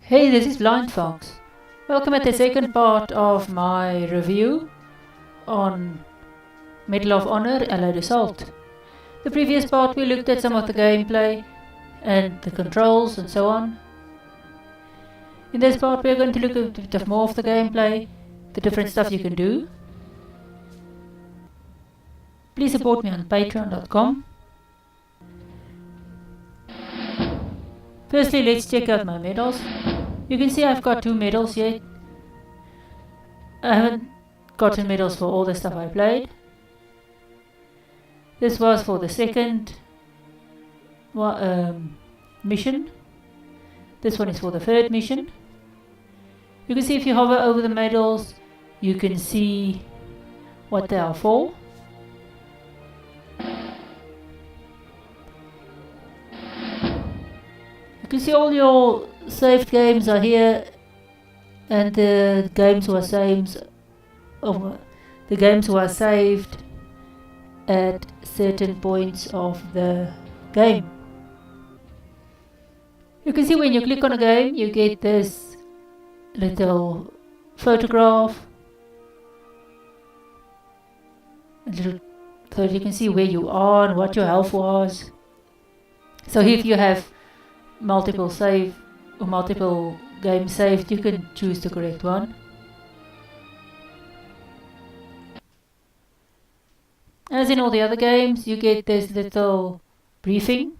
Hey, this is BlindFox. Welcome at the second part of my review on Medal of Honor Allied Assault. The previous part we looked at some of the gameplay and the controls and so on. In this part we are going to look at a bit more of the gameplay, the different stuff you can do. Please support me on patreon.com. Firstly, let's check out my medals. You can see I've got 2 medals yet. I haven't gotten medals for all the stuff I played. This was for the second mission. This one is for the third mission. You can see if you hover over the medals, you can see what they are for. You can see all your saved games are here, and the games were saved at certain points of the game. You can see when you click on a game, you get this little photograph, so you can see where you are and what your health was. So if you have multiple games saved, you can choose the correct one. As in all the other games, you get this little briefing.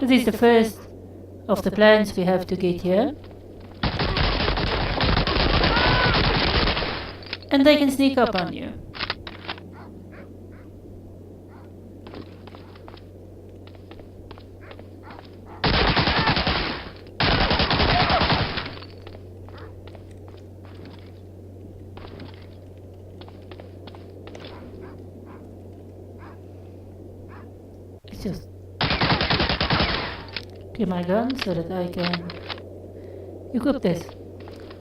This is the first of the plans we have to get here. And they can sneak up on you. Just get my gun so that I can equip this.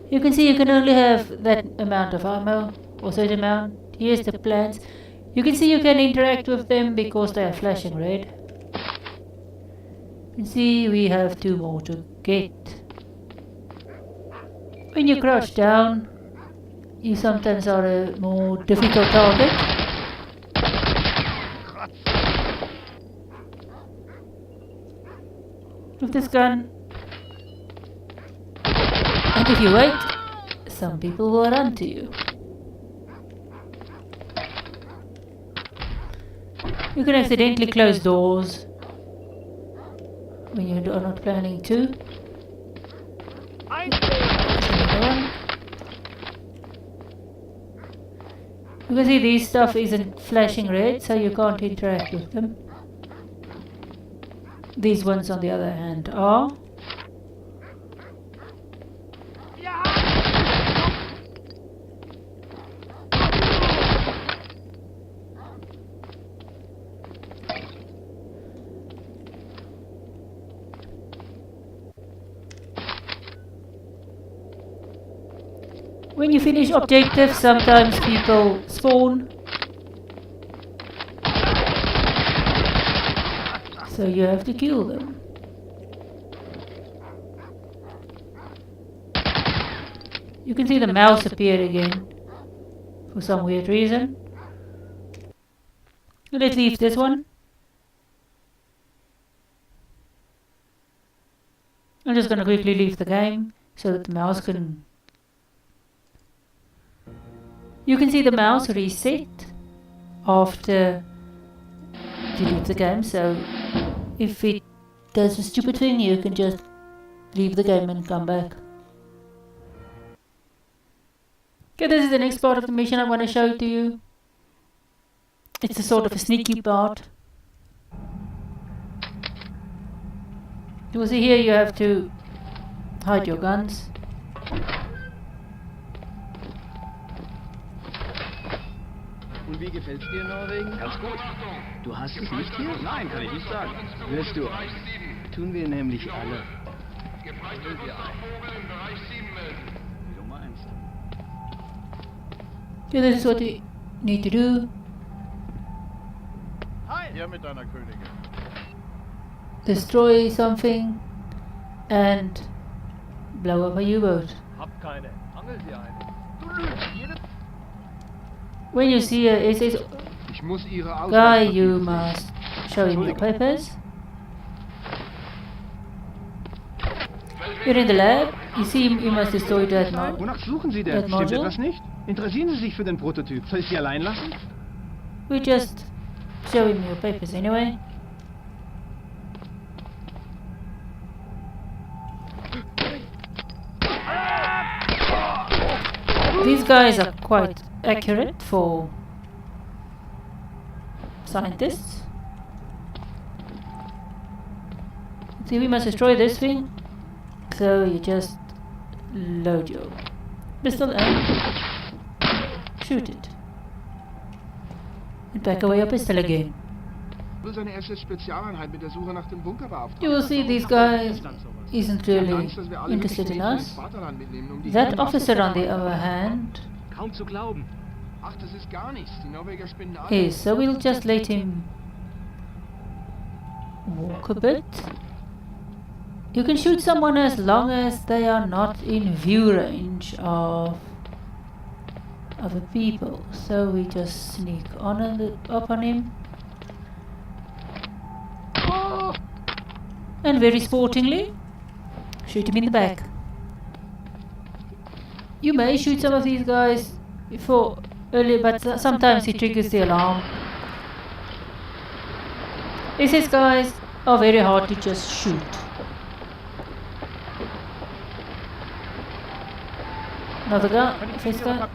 You can see you can only have that amount of ammo, or certain amount. Here's the plans. You can see you can interact with them because they are flashing red. You can see we have 2 more to get. When you crouch down, you sometimes are a more difficult target. With this gun, and if you wait, some people will run to you. You can accidentally close doors when you are not planning to. You can see these stuff isn't flashing red, so you can't interact with them. These ones on the other hand are. When you finish objectives, sometimes people spawn. So you have to kill them. You can see the mouse appear again for some weird reason. Let's leave this one. I'm just going to quickly leave the game so that the mouse can... You can see the mouse reset after you leave the game, so if it does a stupid thing, you can just leave the game and come back. Okay, this is the next part of the mission I want to show to you. It's a sort of a sneaky part. You will see here you have to hide your guns. Und wie gefällt's dir, Norwegen? Ganz gut. Du hast es nicht hier? Nein, kann ich nicht sagen. Hörst du, tun wir nämlich alle. Wie du meinst. Okay, this is what you need to do. Hier mit deiner Königin. Destroy something. and blow up a U-boat. When you see a SS guy, you must show him your papers. You're in the lab, you see him, you must destroy that module. Wonach suchen Sie denn? Stimmt etwas nicht? Interessieren Sie sich für den Prototyp? Soll ich Sie allein lassen? We just show him your papers anyway. These guys are quite accurate for scientists. See, we must destroy this thing. So you just load your pistol and shoot it. And back away your pistol again. You will see these guys isn't really interested in us. That officer, on the other hand, is, so we'll just let him walk a bit. You can shoot someone as long as they are not in view range of other people. So we just sneak up on him. And very sportingly, shoot him in the back. You may shoot some of these guys before earlier, but sometimes he triggers the alarm. These guys are very hard to just shoot. Another guy, this guy.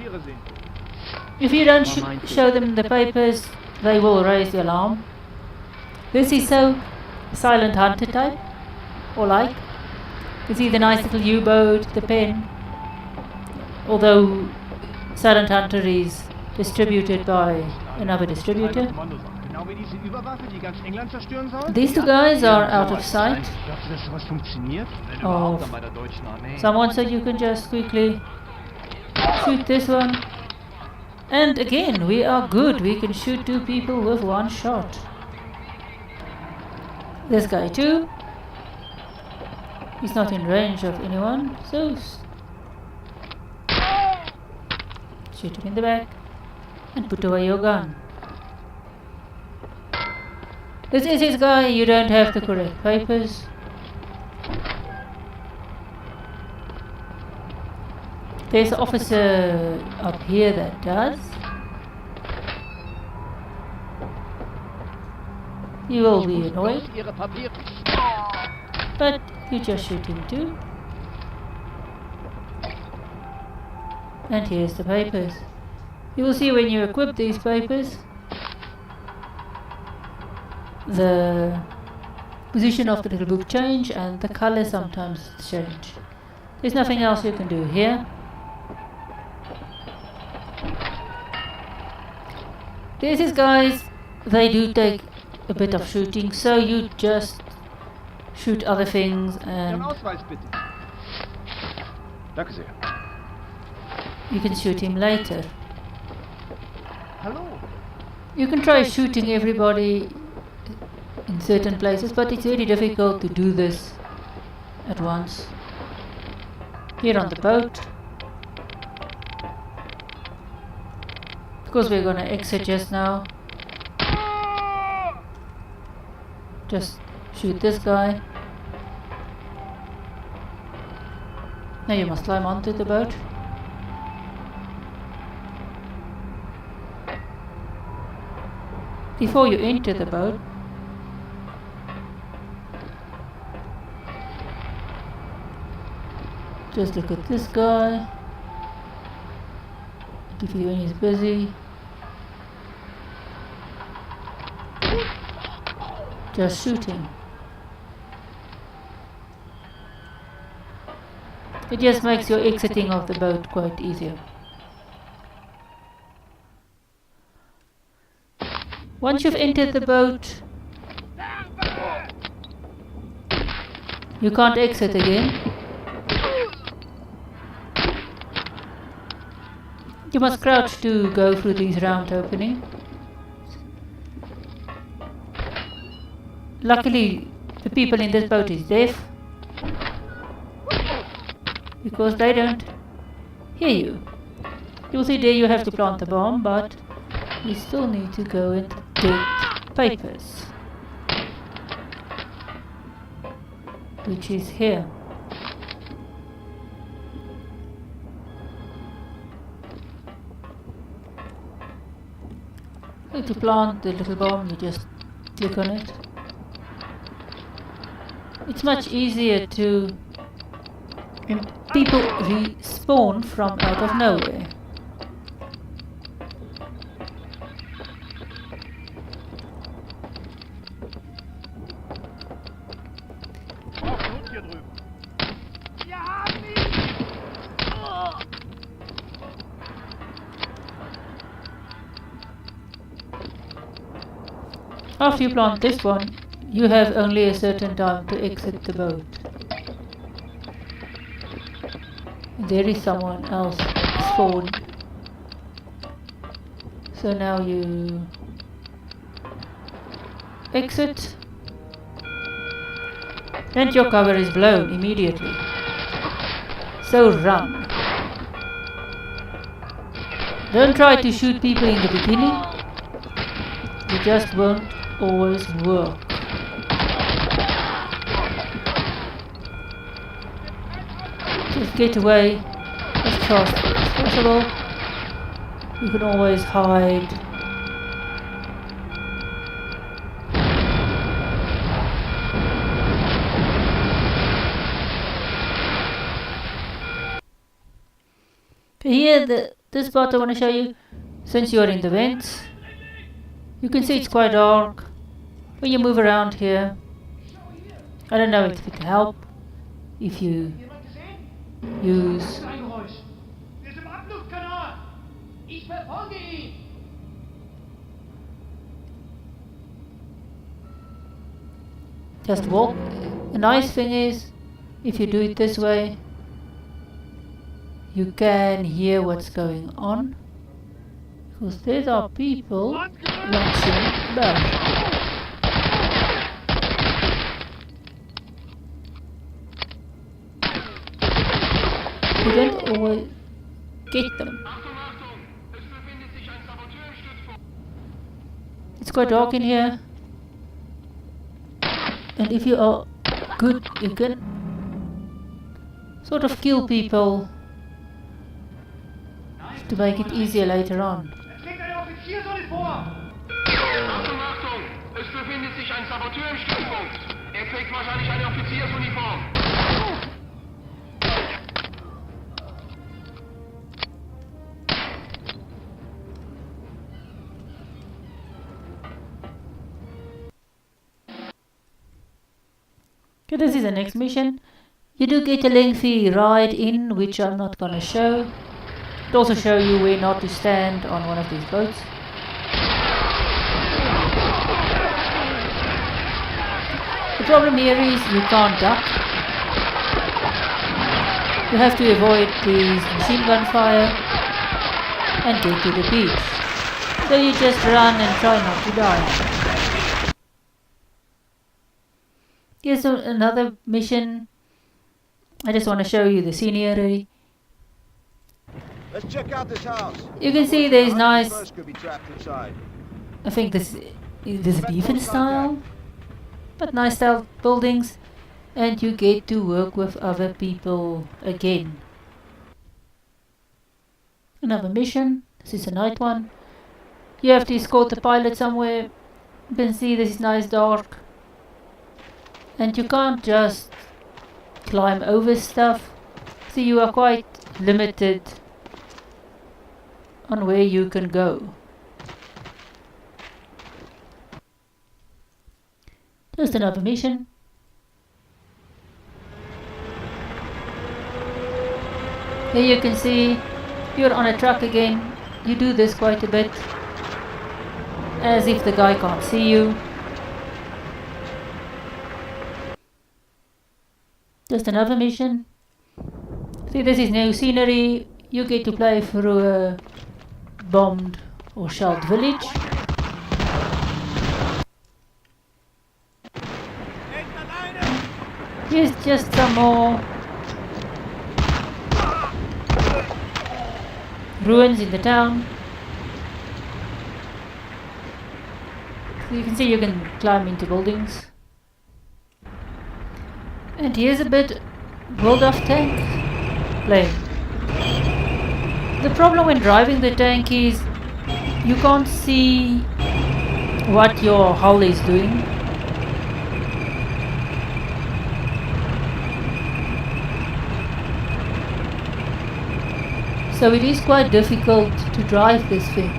If you don't show them the papers, they will raise the alarm. This is so Silent Hunter type, or like. You see the nice little U-boat, the pen. Although Silent Hunter is distributed by another distributor. These two guys are out of sight of someone, so you can just quickly shoot this one. And again, we are good. We can shoot two people with one shot. This guy too. He's not in range of anyone, so shoot him in the back and put away your gun. This is his guy. You don't have the correct papers. There's an officer up here that does. You will be annoyed, but you just shoot him too. And here's the papers. You will see when you equip these papers, the position of the little book change and the color sometimes change. There's nothing else you can do here. These guys, they do take a bit of shooting, so you just shoot other things and you can shoot him later. You can try shooting everybody in certain places, but it's very difficult to do this at once. Here on the boat, because we're gonna exit just now. Just shoot this guy. Now you must climb onto the boat. Before you enter the boat, just look at this guy. If he when he's busy, just shoot him. It just makes your exiting of the boat quite easier. Once you've entered the boat, you can't exit again. You must crouch to go through these round openings. Luckily, the people in this boat is deaf, because they don't hear you. You'll see there you have to plant the bomb, but you still need to go and get papers, which is here. To plant the little bomb, you just click on it. It's much easier to, and people respawn from out of nowhere. After you plant this one, you have only a certain time to exit the boat. There is someone else spawned. So now you exit, and your cover is blown immediately. So run. Don't try to shoot people in the beginning. It just won't always work. Just get away as fast as possible. You can always hide. Here, this part I want to show you, since you're in the vents, you can see it's quite dark. When you move around here, I don't know if it can help if you use just walk. The nice thing is, if you do it this way, you can hear what's going on, because there are people watching back. You don't always get them. It's quite dark in here, and if you are good, you can sort of kill people to make it easier later on. Achtung, es befindet sich ein Saboteur im Stützpunkt. Er trägt wahrscheinlich eine Offiziersuniform. Okay, this is the next mission. You do get a lengthy ride in, which I'm not gonna show. It also show you where not to stand on one of these boats. The problem here is you can't duck. You have to avoid these machine gun fire and get to the beach. So you just run and try not to die. Here's another mission. I just want to show you the scenery. Let's check out this house. You can see there's nice, Could be trapped inside. I think this is defense style, but nice style buildings, and you get to work with other people again. Another mission. This is a night one. You have to escort the pilot somewhere. You can see this is nice dark, and you can't just climb over stuff, so you are quite limited on where you can go. Just another mission. Here you can see you're on a truck again. You do this quite a bit, as if the guy can't see you. Just another mission. See, this is new scenery. You get to play through a bombed or shelled village. Here's just some more ruins in the town. So you can see you can climb into buildings. And here's a bit World of Tanks play. The problem when driving the tank is you can't see what your hull is doing. So it is quite difficult to drive this thing.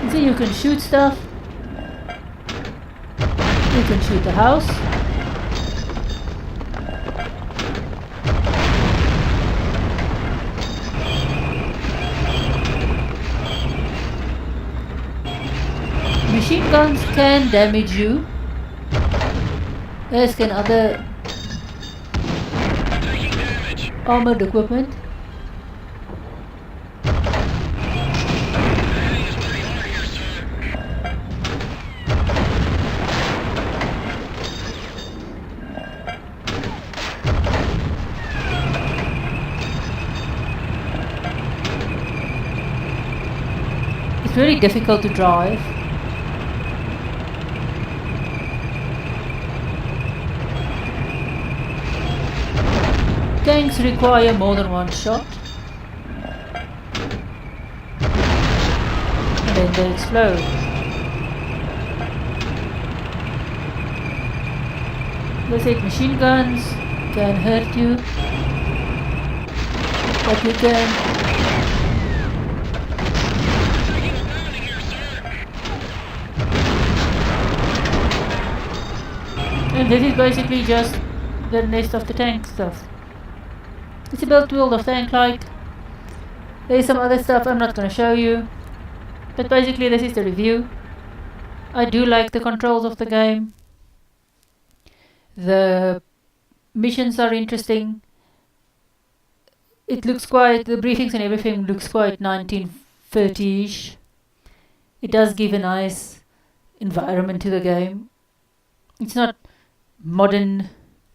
So you can shoot stuff. You can shoot the house. Machine guns can damage you, as can other armored equipment. It's really difficult to drive. Tanks require more than one shot, and then they explode. Let's say machine guns can hurt you, but you can and this is basically just the rest of the tank stuff. It's a built World of Tank like. There's some other stuff I'm not going to show you, but basically this is the review. I do like the controls of the game. The missions are interesting. It looks quite, the briefings and everything looks quite 1930-ish. It does give a nice environment to the game. It's not modern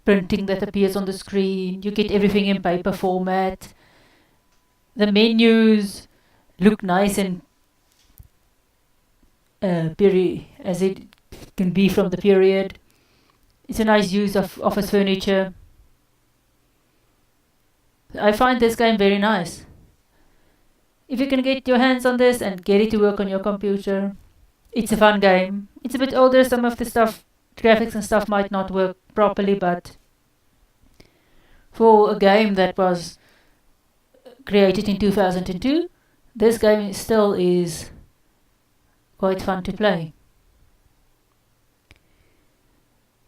printing that appears on the screen. You get everything in paper format. The menus look nice and period as it can be from the period. It's a nice use of office furniture. I find this game very nice. If you can get your hands on this and get it to work on your computer, it's a fun game. It's a bit older, some of the stuff, graphics and stuff might not work properly, but for a game that was created in 2002, this game still is quite fun to play.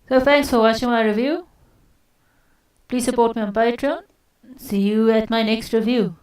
So thanks for watching my review. Please support me on Patreon. See you at my next review.